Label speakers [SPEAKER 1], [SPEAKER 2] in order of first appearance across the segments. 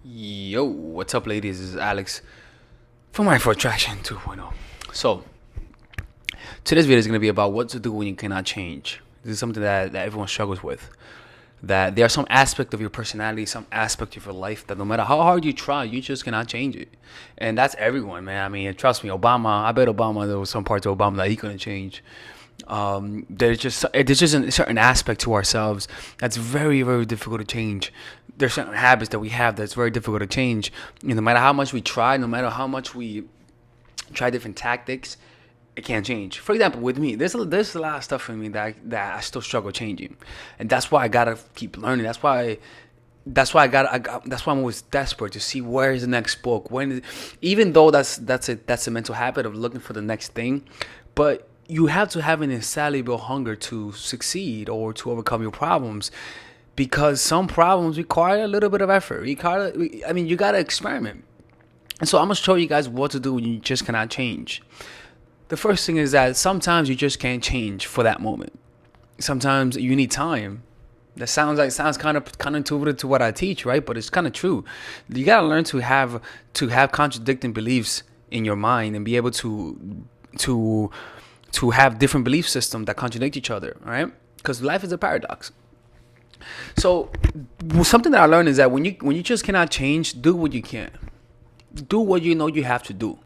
[SPEAKER 1] Yo, what's up, ladies? This is Alex from My for Attraction 2.0. So, today's video is going to be about what to do when you cannot change. This is something that everyone struggles with. That there are some aspect of your personality, some aspect of your life that no matter how hard you try, you just cannot change it. And that's everyone, man. I mean, trust me, Obama, I bet Obama, there was some parts of Obama that he couldn't change. There's just a certain aspect to ourselves that's very, very difficult to change. There's certain habits that we have that's very difficult to change. No matter how much we try, no matter how much we try different tactics, it can't change. For example, with me, there's a lot of stuff in me that I still struggle changing, and that's why I gotta keep learning. That's why I'm always desperate to see where is the next book. Even though that's a mental habit of looking for the next thing, but you have to have an insatiable hunger to succeed or to overcome your problems, because some problems require a little bit of effort. You gotta experiment. And so I'm gonna show you guys what to do when you just cannot change. The first thing is that sometimes you just can't change for that moment. Sometimes you need time. That sounds kind of counterintuitive to what I teach, right? But it's kind of true. You gotta learn to have contradicting beliefs in your mind and be able to have different belief systems that contradict each other, right? Because life is a paradox. So something that I learned is that when you just cannot change, do what you can. Do what you know you have to do.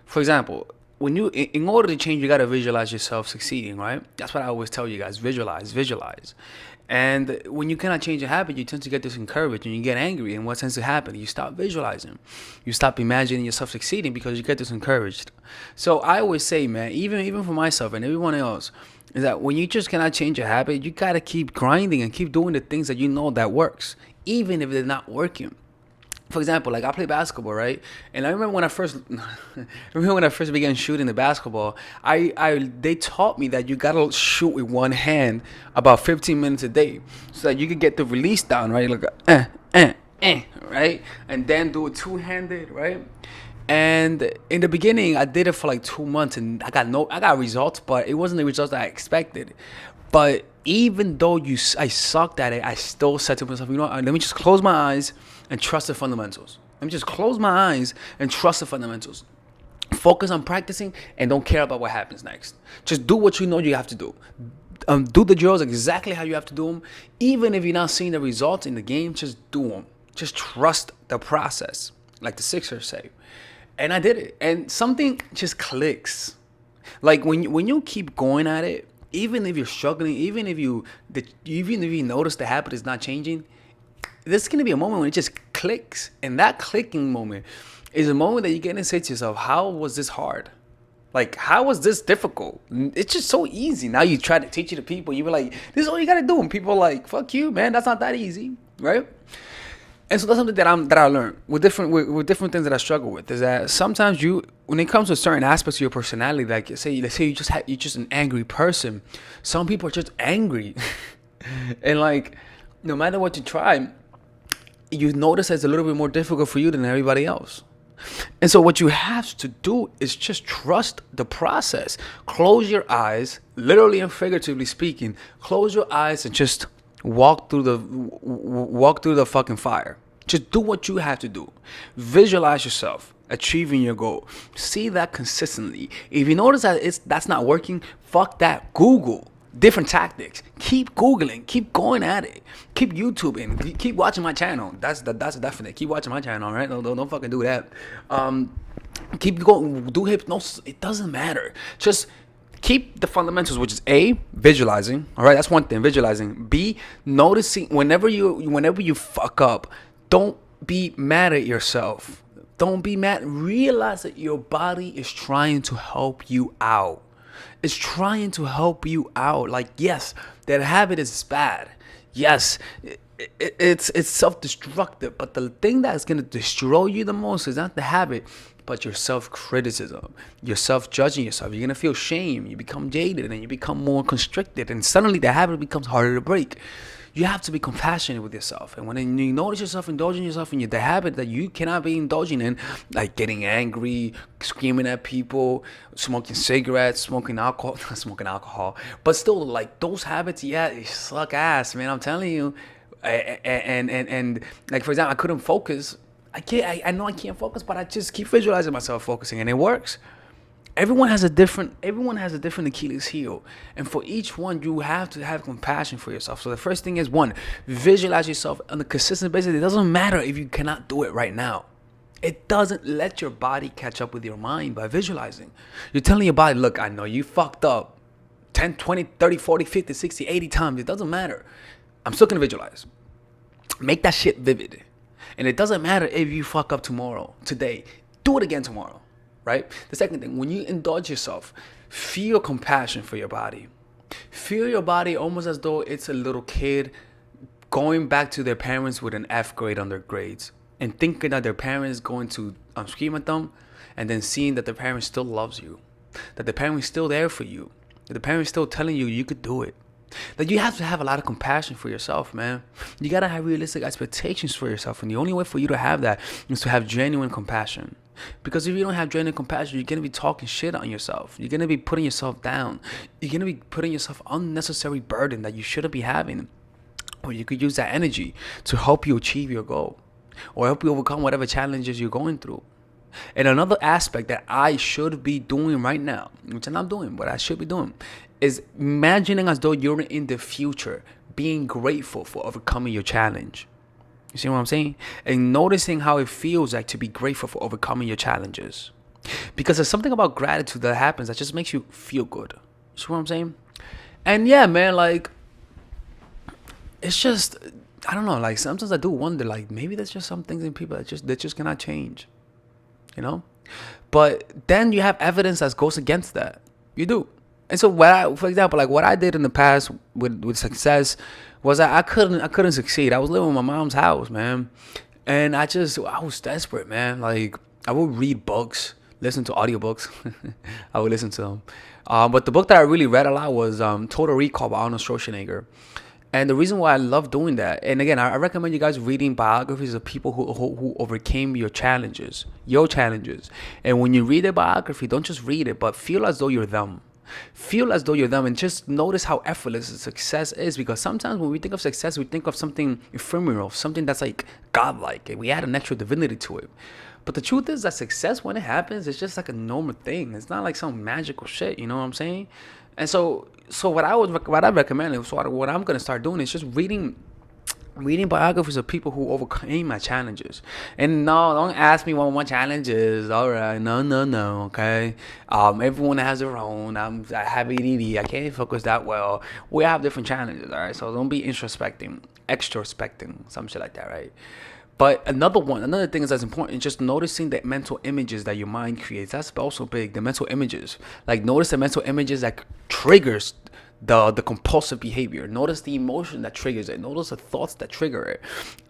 [SPEAKER 1] For example, in order to change, you gotta visualize yourself succeeding, right? That's what I always tell you guys: visualize. And when you cannot change a habit, you tend to get discouraged and you get angry. And what tends to happen? You stop visualizing, you stop imagining yourself succeeding because you get discouraged. So I always say, man, even for myself and everyone else, is that when you just cannot change a habit, you gotta keep grinding and keep doing the things that you know that works, even if they're not working. For example, like I play basketball, right? And I remember when I first began shooting the basketball, they taught me that you gotta shoot with one hand about 15 minutes a day, so that you could get the release down, right? Like right, and then do it two-handed, right? And in the beginning, I did it for like 2 months, and I got results, but it wasn't the results that I expected. But even though I sucked at it, I still said to myself, you know what, let me just close my eyes and trust the fundamentals. Let me just close my eyes and trust the fundamentals. Focus on practicing and don't care about what happens next. Just do what you know you have to do. Do the drills exactly how you have to do them. Even if you're not seeing the results in the game, just do them. Just trust the process, like the Sixers say. And I did it. And something just clicks. Like when you keep going at it, even if you're struggling, even if you notice the habit is not changing, there's gonna be a moment when it just clicks. And that clicking moment is a moment that you get to say to yourself, how was this hard? Like, how was this difficult? It's just so easy. Now you try to teach it to people, you were like, this is all you gotta do. And people are like, fuck you, man, that's not that easy, right? And so that's something that I learned with different things that I struggle with, is that sometimes when it comes to certain aspects of your personality, like let's say you're just an angry person. Some people are just angry, and like no matter what you try, you notice that it's a little bit more difficult for you than everybody else. And so what you have to do is just trust the process. Close your eyes, literally and figuratively speaking. Close your eyes and just walk through the fucking fire. Just do what you have to do. Visualize yourself achieving your goal. See that consistently. If you notice that that's not working, fuck that. Google different tactics. Keep Googling. Keep going at it. Keep YouTubing. Keep watching my channel. That's definite. Keep watching my channel, all right? Don't fucking do that. Keep going. Do hypnosis. It doesn't matter. Just keep the fundamentals, which is A, visualizing. All right, that's one thing, visualizing. B, noticing whenever you fuck up, don't be mad at yourself. Don't be mad. Realize that your body is trying to help you out. It's trying to help you out. Like, yes, that habit is bad. Yes, it's self-destructive. But the thing that's gonna destroy you the most is not the habit, but your self-criticism, your self-judging yourself. You're gonna feel shame. You become jaded and you become more constricted, and suddenly the habit becomes harder to break. You have to be compassionate with yourself. And when you notice yourself indulging yourself in the habit that you cannot be indulging in, like getting angry, screaming at people, smoking cigarettes, smoking alcohol, not smoking alcohol, but still, like those habits, yeah, they suck ass, man. I'm telling you. And like, for example, I couldn't focus I know I can't focus, but I just keep visualizing myself focusing, and it works. Everyone has a different Achilles heel, and for each one you have to have compassion for yourself. So the first thing is, one, visualize yourself on a consistent basis. It doesn't matter if you cannot do it right now. It doesn't let your body catch up with your mind by visualizing. You're telling your body, look, I know you fucked up 10, 20, 30, 40, 50, 60, 80 times. It doesn't matter. I'm still gonna visualize. Make that shit vivid. And it doesn't matter if you fuck up today, do it again tomorrow, right? The second thing, when you indulge yourself, feel compassion for your body. Feel your body almost as though it's a little kid going back to their parents with an F grade on their grades and thinking that their parents going to scream at them, and then seeing that their parents still loves you, that the parents still there for you, that the parents still telling you you could do it. That you have to have a lot of compassion for yourself, man. You gotta have realistic expectations for yourself, and the only way for you to have that is to have genuine compassion. Because if you don't have genuine compassion, you're gonna be talking shit on yourself. You're gonna be putting yourself down. You're gonna be putting yourself unnecessary burden that you shouldn't be having. Or you could use that energy to help you achieve your goal, or help you overcome whatever challenges you're going through. And another aspect that I should be doing right now, which I'm not doing, but I should be doing, is imagining as though you're in the future, being grateful for overcoming your challenge. You see what I'm saying? And noticing how it feels like to be grateful for overcoming your challenges. Because there's something about gratitude that happens that just makes you feel good. You see what I'm saying? And yeah, man, like, it's just, I don't know, like, sometimes I do wonder, like, maybe there's just some things in people that just cannot change. You know? But then you have evidence that goes against that. You do. And so for example, like what I did in the past with success was I couldn't succeed. I was living in my mom's house, man. And I was desperate, man. Like, I would read books, listen to audiobooks. I would listen to them. But the book that I really read a lot was Total Recall by Arnold Schwarzenegger. And the reason why I love doing that, and again, I recommend you guys reading biographies of people who overcame your challenges. And when you read a biography, don't just read it, but feel as though you're them. Feel as though you're them, and just notice how effortless success is. Because sometimes when we think of success, we think of something ephemeral, something that's like godlike, and we add an extra divinity to it. But the truth is that success, when it happens, it's just like a normal thing. It's not like some magical shit. You know what I'm saying? And so what I recommend, so what I'm gonna start doing is just reading biographies of people who overcame my challenges. And no, don't ask me what my challenge is. All right, no, okay. Everyone has their own. I have ADD. I can't focus that well. We have different challenges. All right, so don't be extrospecting, some shit like that, right? But another thing is that's important, just noticing the mental images that your mind creates. That's also big, the mental images. Like, notice the mental images that triggers the compulsive behavior. Notice the emotion that triggers it. Notice the thoughts that trigger it.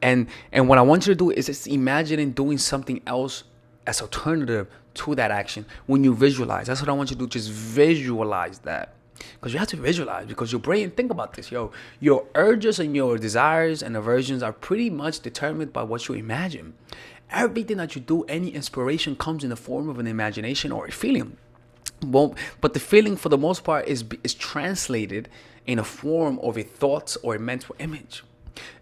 [SPEAKER 1] And what I want you to do is just imagining doing something else as alternative to that action when you visualize. That's what I want you to do. Just visualize that. Because you have to visualize, because your brain, think about this, your urges and your desires and aversions are pretty much determined by what you imagine. Everything that you do, any inspiration comes in the form of an imagination or a feeling. Well, but the feeling, for the most part, is translated in a form of a thought or a mental image.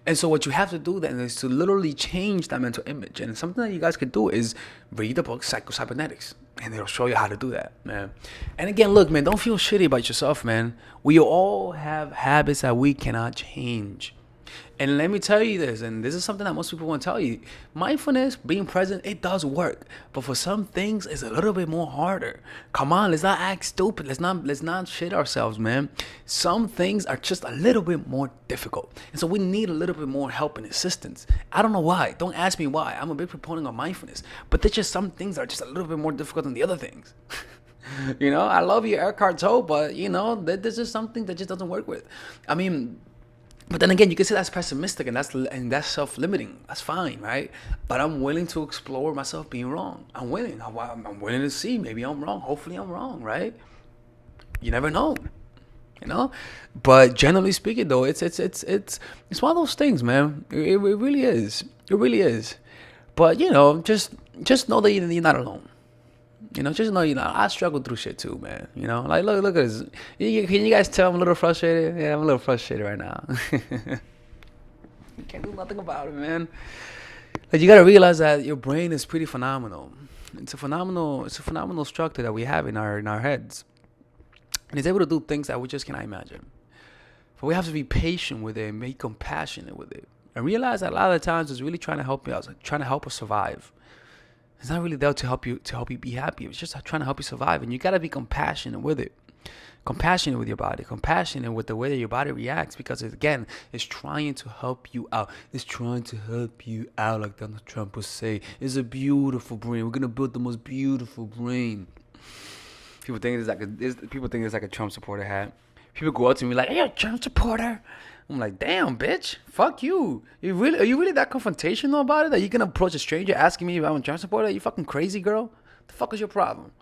[SPEAKER 1] And so what you have to do then is to literally change that mental image. And something that you guys could do is read the book Psycho-Cybernetics, and it'll show you how to do that, man. And again, look, man, don't feel shitty about yourself, man. We all have habits that we cannot change. And let me tell you this, and this is something that most people won't tell you. Mindfulness, being present, it does work. But for some things, it's a little bit more harder. Come on, let's not act stupid. Let's not shit ourselves, man. Some things are just a little bit more difficult. And so we need a little bit more help and assistance. I don't know why. Don't ask me why. I'm a big proponent of mindfulness. But there's just some things that are just a little bit more difficult than the other things. You know, I love you, Eckhart Tolle, but, you know, there's just something that just doesn't work with. I mean, but then again, you can say that's pessimistic and that's self-limiting. That's fine, right? But I'm willing to explore myself being wrong. I'm willing to see. Maybe I'm wrong. Hopefully I'm wrong, right? You never know, you know. But generally speaking, though, it's one of those things, man. It really is. It really is. But you know, just know that you're not alone. You know, just know, I struggle through shit too, man. You know, like, look at this. Can you guys tell I'm a little frustrated? Yeah, I'm a little frustrated right now. You can't do nothing about it, man. Like, you gotta realize that your brain is pretty phenomenal. It's a phenomenal structure that we have in our heads, and it's able to do things that we just cannot imagine. But we have to be patient with it and be compassionate with it, and realize that a lot of the times it's really trying to help you out, like trying to help us survive. It's not really there to help you be happy. It's just trying to help you survive, and you gotta be compassionate with it. Compassionate with your body, compassionate with the way that your body reacts, because again, it's trying to help you out. It's trying to help you out, like Donald Trump would say. It's a beautiful brain. We're gonna build the most beautiful brain. People think it's like a Trump supporter hat. People go up to me like, "Hey, you're a Trump supporter." I'm like, "Damn, bitch, fuck you. Are you really that confrontational about it that you can approach a stranger asking me if I'm a Trump supporter? Are you fucking crazy, girl? The fuck is your problem?"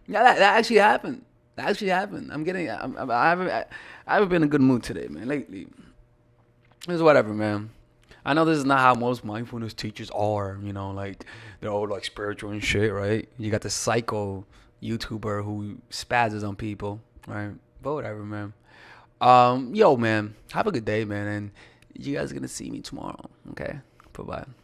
[SPEAKER 1] Yeah, that actually happened. That actually happened. I haven't been in a good mood today, man. Lately, it's whatever, man. I know this is not how most mindfulness teachers are. Like they're all like spiritual and shit, right? You got the psycho YouTuber who spazzes on people, right? But whatever, man. Yo, man, have a good day, man, and you guys are gonna see me tomorrow. Okay, bye bye.